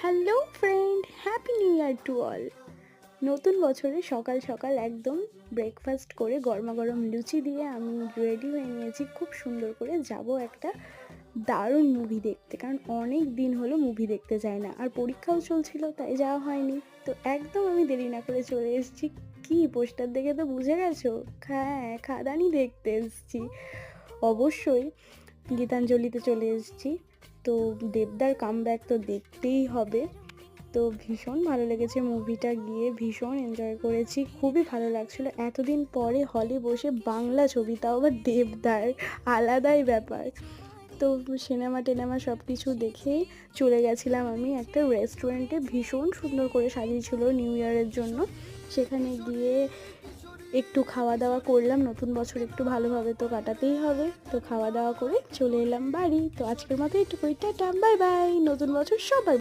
Hello friend, happy new year to all. নতুন বছরে সকাল সকাল একদম ব্রেকফাস্ট করে গরমা গরম লুচি দিয়ে আমি রেডি হয়ে নিয়েছি। খুব সুন্দর করে যাব একটা দারুণ মুভি দেখতে, কারণ অনেক দিন হলো মুভি দেখতে যাই না, আর পরীক্ষাও চলছিল তাই যাওয়া হয়নি। তো একদম আমি দেরি না করে চলে এসেছি। কি পোস্টার দেখে তো বুঝে গেছো? হ্যাঁ, খাদানি দেখতে এসেছি অবশ্যই। গীতাঞ্জলিতে চলে এসেছি। তো দেবদার কামব্যাক তো দেখতেই হবে। তো ভীষণ ভালো লেগেছে মুভিটা, গিয়ে ভীষণ এনজয় করেছি, খুবই ভালো লাগছিলো। এতদিন পরে হলে বসে বাংলা ছবি, তাও আবার দেবদার, আলাদাই ব্যাপার। তো সিনেমা টিনেমা সব কিছু দেখেই চলে গেছিলাম আমি একটা রেস্টুরেন্টে, ভীষণ সুন্দর করে সাজিয়েছিল নিউ ইয়ারের জন্য। সেখানে গিয়ে একটু খাওয়া দাওয়া করলাম, নতুন বছর একটু ভালোভাবে তো কাটাতেই হবে। তো খাওয়া দাওয়া করে চলে এলাম বাড়ি। তো আজকের মতো একটু টাটা, বাই বাই। নতুন বছর সবাই